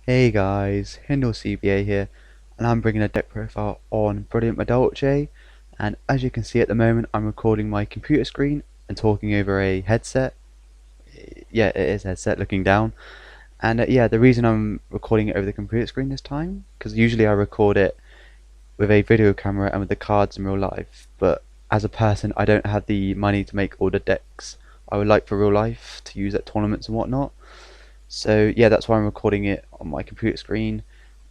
Hey guys, HindleCBA here, and I'm bringing a deck profile on Brilliant Madolche. And as you can see at the moment, I'm recording my computer screen and talking over a headset. Yeah, it is a headset looking down. And yeah, the reason I'm recording it over the computer screen this time, because usually I record it with a video camera and with the cards in real life. But as a person, I don't have the money to make all the decks I would like for real life to use at tournaments and whatnot. So yeah, that's why I'm recording it on my computer screen.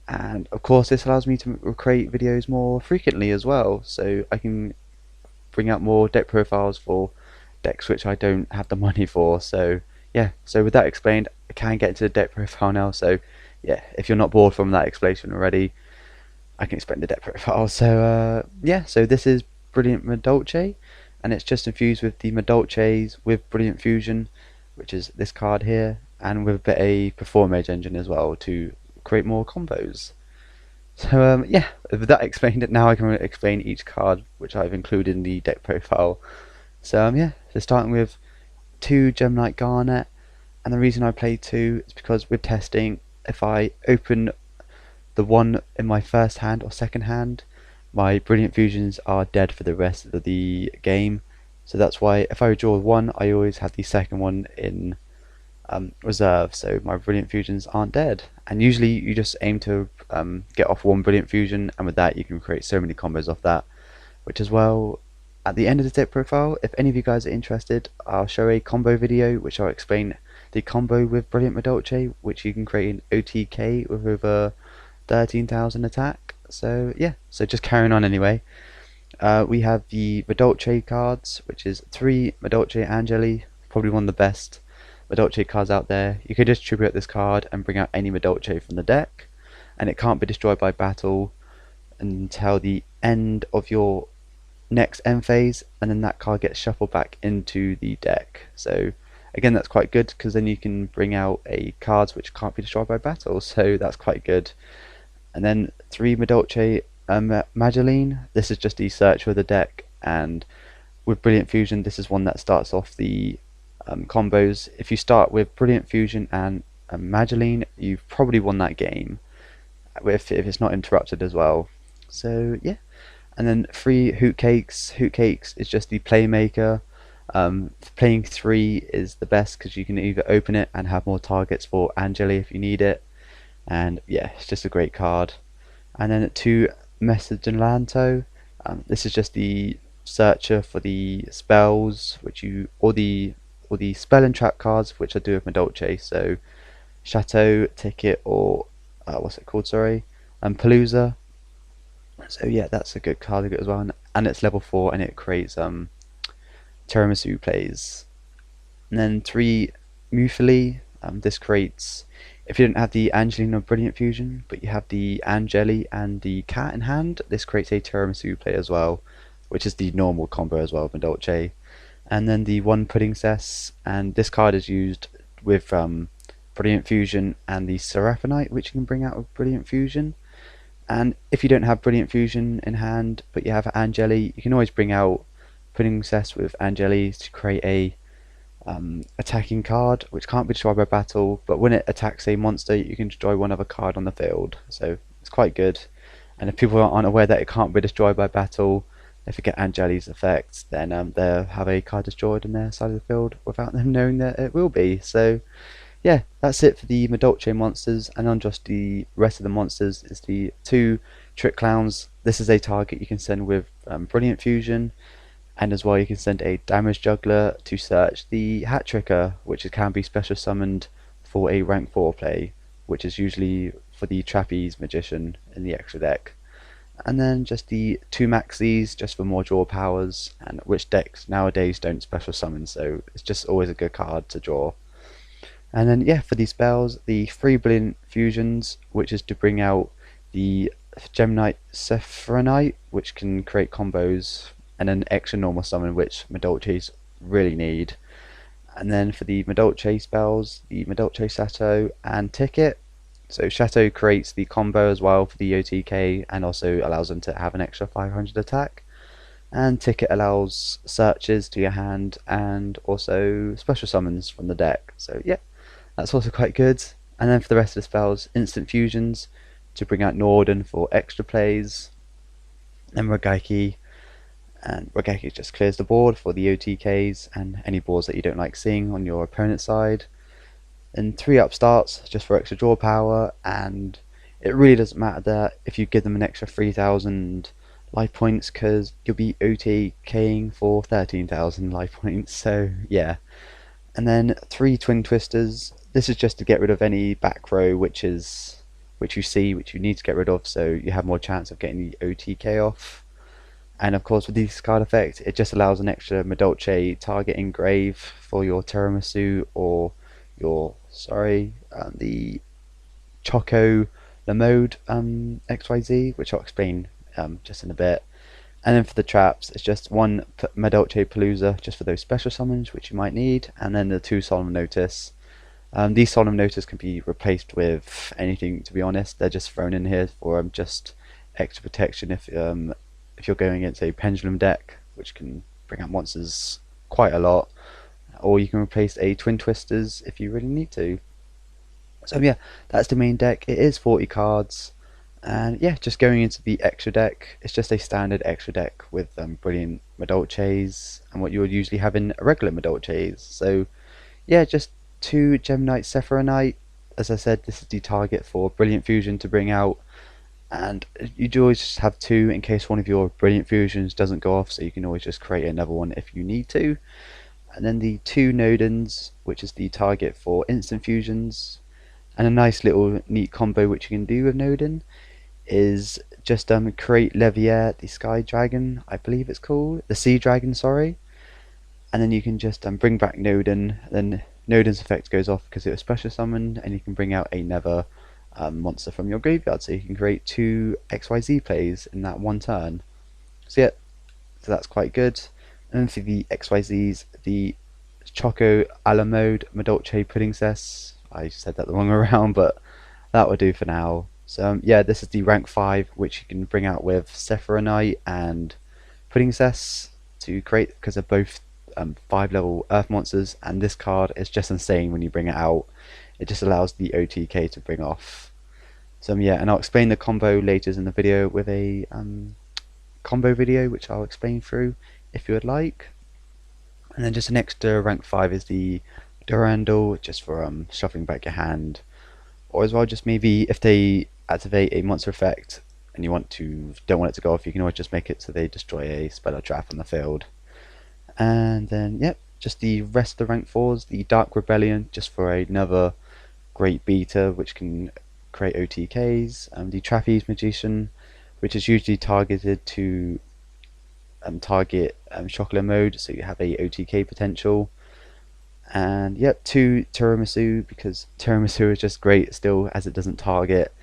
And of course this allows me to create videos more frequently as well, so I can bring out more deck profiles for decks which I don't have the money for. So yeah, so with that explained, I can get into the deck profile now. So yeah, if you're not bored from that explanation already, I can explain the deck profile. So yeah, so this is Brilliant Madolche, and it's just infused with the Madolches with Brilliant Fusion, which is this card here, and with a bit a Performage engine as well to create more combos. So yeah, with that explained, now I can explain each card which I've included in the deck profile. So yeah, so starting with 2 Gemini Garnet, and the reason I play 2 is because with testing, if I open the one in my first hand or second hand, my Brilliant Fusions are dead for the rest of the game. So that's why if I draw one, I always have the second one in reserve, so my Brilliant Fusions aren't dead. And usually you just aim to get off one Brilliant Fusion, and with that you can create so many combos off that, which as well, at the end of the deck profile, if any of you guys are interested, I'll show a combo video which I'll explain the combo with Brilliant Madolche, which you can create in OTK with over 13,000 attack. So yeah, so just carrying on anyway. We have the Madolche cards, which is 3 Madolche Angeli, probably one of the best Madolche cards out there. You could just tribute this card and bring out any Madolche from the deck, and it can't be destroyed by battle until the end of your next end phase, and then that card gets shuffled back into the deck. So again, that's quite good because then you can bring out a cards which can't be destroyed by battle, so that's quite good. And then 3 Madolche Madeline. This is just the search of the deck, and with Brilliant Fusion, this is one that starts off the combos. If you start with Brilliant Fusion and Madeline, you've probably won that game if it's not interrupted as well. So yeah, and then 3 Hoot Cakes. Hoot Cakes is just the playmaker. Playing 3 is the best because you can either open it and have more targets for Angeli if you need it, and yeah, it's just a great card. And then 2 Messagelanto. This is just the searcher for the spells, which you or the spell and trap cards, which I do with Madolche. So Chateau, Ticket, or what's it called? Sorry, Palooza. So yeah, that's a good card to get as well, and it's level 4, and it creates tiramisu plays. And then 3 Mufili. This creates, if you don't have the Angelina Brilliant Fusion, but you have the Angeli and the cat in hand, this creates a tiramisu play as well, which is the normal combo as well with Madolche. And then the 1 Pudding Cess, and this card is used with Brilliant Fusion and the Seraphonite, which you can bring out with Brilliant Fusion. And if you don't have Brilliant Fusion in hand, but you have Angeli, you can always bring out Pudding Cess with Angeli to create a attacking card, which can't be destroyed by battle, but when it attacks a monster, you can destroy one other card on the field. So it's quite good. And if people aren't aware that it can't be destroyed by battle, if you get Angeli's effects, then they'll have a card destroyed on their side of the field without them knowing that it will be. So yeah, that's it for the Madolche monsters. And on just the rest of the monsters is the 2 Trick Clowns. This is a target you can send with Brilliant Fusion, and as well you can send a Damage Juggler to search the Hat Tricker, which can be special summoned for a rank 4 play, which is usually for the Trapeze Magician in the extra deck. And then just the 2 Maxis, just for more draw powers, and which decks nowadays don't special summon, so it's just always a good card to draw. And then yeah, for these spells, the 3 Brilliant Fusions, which is to bring out the Gemini Sephronite, which can create combos, and an extra normal summon, which Madolches really need. And then for the Madolche spells, the Madolche Chateau and Ticket. So Chateau creates the combo as well for the OTK, and also allows them to have an extra 500 attack. And Ticket allows searches to your hand and also special summons from the deck. So yeah, that's also quite good. And then for the rest of the spells, instant fusions to bring out Norden for extra plays, and Ragaiki just clears the board for the OTKs and any boards that you don't like seeing on your opponent's side. And 3 upstarts just for extra draw power, and it really doesn't matter there if you give them an extra 3,000 life points, because you'll be OTKing for 13,000 life points, so yeah. And then 3 twin twisters. This is just to get rid of any back row which you need to get rid of, so you have more chance of getting the OTK off. And of course with this card effect, it just allows an extra Madolche target engrave for your tiramisu or the Choco the mode XYZ, which I'll explain just in a bit. And then for the traps, it's just 1 Madolche Palooza just for those special summons which you might need, and then the 2 Solemn Notice. These Solemn Notice can be replaced with anything, to be honest. They're just thrown in here for just extra protection if you're going against a Pendulum deck, which can bring out monsters quite a lot. Or you can replace a Twin Twisters if you really need to. So yeah, that's the main deck. It is 40 cards, and yeah, just going into the extra deck, it's just a standard extra deck with Brilliant Madolches and what you would usually have in a regular Madolches. So yeah, just 2 Gemini Sephironite. As I said, this is the target for Brilliant Fusion to bring out, and you do always just have 2 in case one of your Brilliant Fusions doesn't go off, so you can always just create another one if you need to. And then the 2 Nodens, which is the target for instant fusions. And a nice little neat combo which you can do with Noden is just create Leviair, the Sky Dragon, I believe it's called, the Sea Dragon, sorry. And then you can just bring back Noden, then Noden's effect goes off because it was special summoned, and you can bring out another monster from your graveyard, so you can create 2 XYZ plays in that one turn. So yeah, so that's quite good. And then for the XYZs, the Choco a la mode Madolche Pudding Cess. I said that the wrong way around, but that will do for now. So yeah, this is the rank 5, which you can bring out with Sephironite and Pudding Cess to create, because they're both 5 level earth monsters, and this card is just insane when you bring it out. It just allows the OTK to bring off. So yeah, and I'll explain the combo later in the video with a combo video which I'll explain through if you would like. And then just an extra rank 5 is the Durandal, just for shuffling back your hand, or as well just maybe if they activate a monster effect and you don't want it to go off, you can always just make it so they destroy a spell or trap on the field. And then yep, just the rest of the rank 4s, the Dark Rebellion, just for another great beta which can create OTKs, the Trapeze Magician, which is usually targeted to target Chocolate mode, so you have a OTK potential. And yep, 2 Tiramisu, because Tiramisu is just great still as it doesn't target,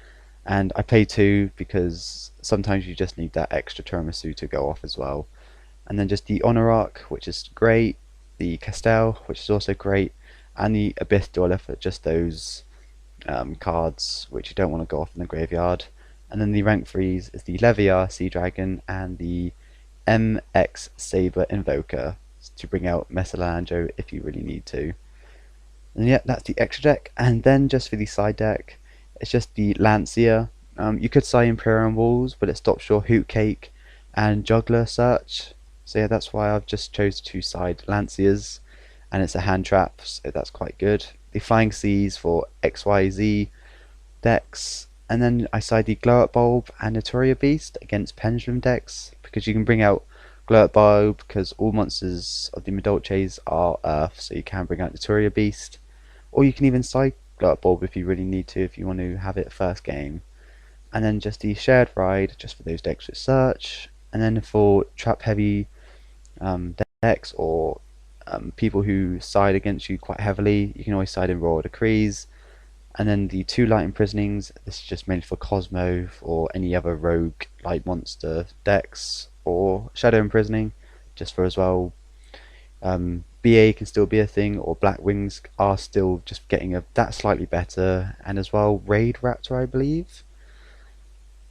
and I play 2 because sometimes you just need that extra Tiramisu to go off as well. And then just the Honorak, which is great, the Castel, which is also great, and the Abyss Dweller for just those cards which you don't want to go off in the graveyard. And then the rank 3s is the Leviar Sea Dragon and the MX Saber Invoker to bring out Mesalanjo if you really need to. And yeah, that's the extra deck. And then just for the side deck, it's just the Lancia. You could say Imperial Walls, but it stops your Hoot Cake and Juggler search. So yeah, that's why I've just chose 2 side Lancias, and it's a hand trap, so that's quite good. The Flying Seas for XYZ decks, and then I side the Glow Up Bulb and Notoria Beast against Pendulum decks, because you can bring out Glow Up Bulb because all monsters of the Madolches are Earth, so you can bring out Notoria Beast, or you can even side Glow Up Bulb if you really need to, if you want to have it first game. And then just the Shared Ride, just for those decks with search, and then for trap heavy decks or people who side against you quite heavily, you can always side in Royal Decrees. And then the 2 Light Imprisonings, this is just mainly for Cosmo or any other rogue light monster decks, or Shadow Imprisoning, just for as well. BA can still be a thing, or Black Wings are still just getting that slightly better, and as well Raid Raptor, I believe.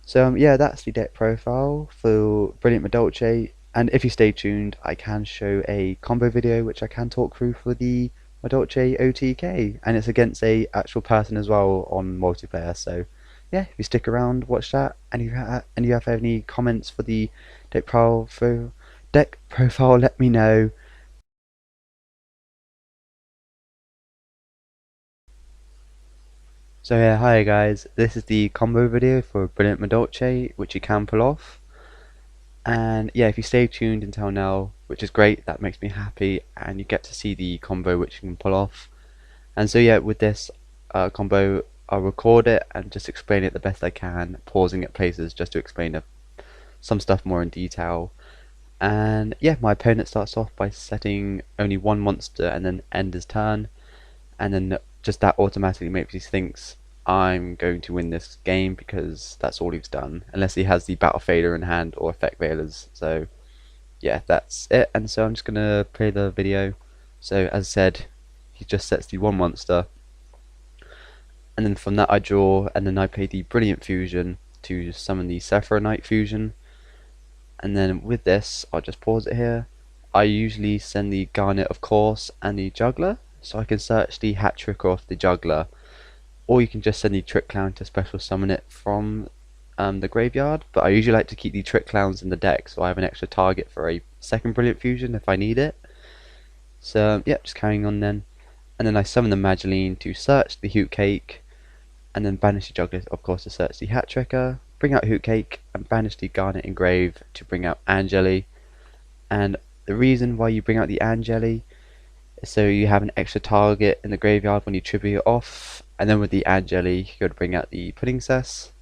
So yeah, that's the deck profile for Brilliant Madolche, and if you stay tuned, I can show a combo video which I can talk through for the Madolche OTK, and it's against a actual person as well on multiplayer. So yeah, if you stick around, watch that, and you have any comments for the deck profile, let me know. So yeah, hi guys, this is the combo video for Brilliant Madolche, which you can pull off. And yeah, if you stay tuned until now, which is great, that makes me happy, and you get to see the combo which you can pull off. And so yeah, with this combo, I'll record it and just explain it the best I can, pausing at places just to explain some stuff more in detail. And yeah, my opponent starts off by setting only one monster and then end his turn, and then just that automatically makes me thinks I'm going to win this game because that's all he's done, unless he has the Battle Fader in hand or Effect Veilers. So yeah, that's it. And so I'm just gonna play the video. So as I said, he just sets the one monster, and then from that I draw, and then I play the Brilliant Fusion to summon the Sephiroth Fusion. And then with this, I'll just pause it here. I usually send the Garnet, of course, and the Juggler, so I can search the Hat Trick off the Juggler, or you can just send the Trick Clown to special summon it from the graveyard. But I usually like to keep the Trick Clowns in the deck, so I have an extra target for a second Brilliant Fusion if I need it. So yeah, just carrying on then. And then I summon the Madolche to search the Hoot Cake, and then banish the Juggler, of course, to search the Hat Tricker, bring out Hoot Cake, and banish the Garnet Engrave to bring out Angeli. And the reason why you bring out the Angeli is so you have an extra target in the graveyard when you tribute it off, and then with the Angeli, you go to bring out the Pudding Cess.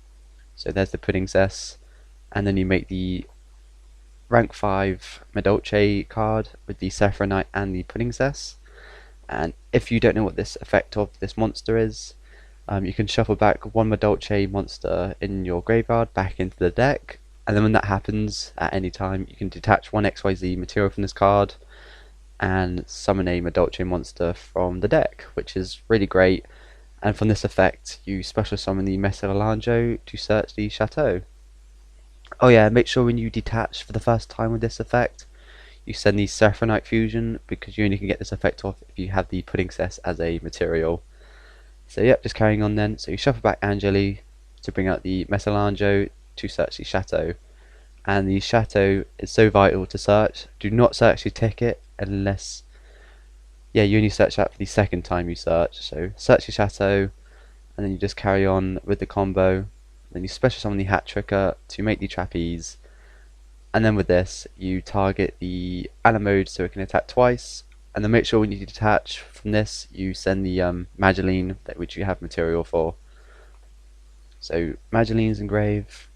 So there's the Pudding Cess, and then you make the rank 5 Madolche card with the Sephiroth and the Pudding Cess. And if you don't know what this effect of this monster is, you can shuffle back one Madolche monster in your graveyard back into the deck, and then when that happens at any time, you can detach one XYZ material from this card and summon a Madolche monster from the deck, which is really great. And from this effect, you special summon the Madolche to search the chateau. Oh yeah, make sure when you detach for the first time with this effect, you send the Sephiroth Fusion, because you only can get this effect off if you have the Pudding Cess as a material. So yep, just carrying on then. So you shuffle back Angeli to bring out the Madolche to search the chateau. And the chateau is so vital to search. Do not search your ticket unless, yeah, you only search that for the second time you search. So search your chateau, and then you just carry on with the combo. Then you special summon the Hat Tricker to make the trapeze. And then with this, you target the Alamode so it can attack twice. And then make sure when you detach from this, you send the Madolche, which you have material for. So Madolche's engrave,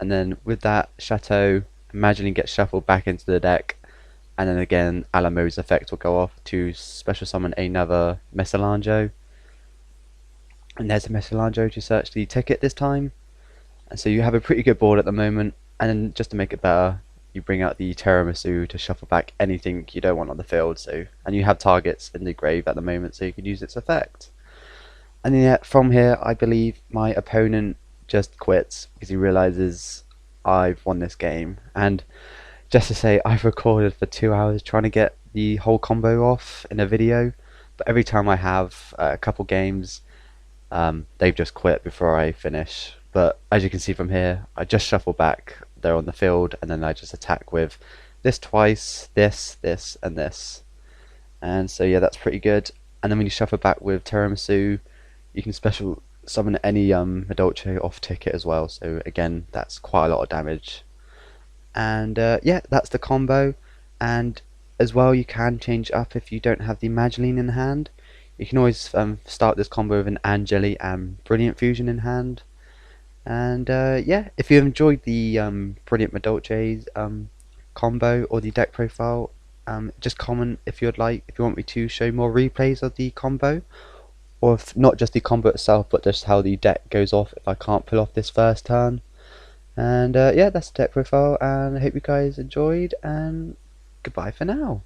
and then with that Chateau, Madolche gets shuffled back into the deck, and then again Alamode's effect will go off to special summon another Madolche. And there's a Madolche to search the ticket this time. And so you have a pretty good board at the moment, and then just to make it better, you bring out the Tiramisu to shuffle back anything you don't want on the field. So, and you have targets in the grave at the moment, so you can use its effect. And then yeah, from here, I believe my opponent just quits because he realizes I've won this game. And just to say, I've recorded for 2 hours trying to get the whole combo off in a video, but every time I have a couple games, they've just quit before I finish. But as you can see from here, I just shuffle back, they're on the field, and then I just attack with this twice, this, and this. And so yeah, that's pretty good. And then when you shuffle back with Tiramisu, you can special summon any Madolche off ticket as well. So again, that's quite a lot of damage. And yeah, that's the combo. And as well, you can change up if you don't have the Madolche in hand. You can always start this combo with an Angeli and Brilliant Fusion in hand. And yeah, if you enjoyed the Brilliant Madolche's combo or the deck profile, just comment if you'd like, if you want me to show more replays of the combo, or if not just the combo itself, but just how the deck goes off if I can't pull off this first turn. And yeah, that's the deck profile, and I hope you guys enjoyed, and goodbye for now.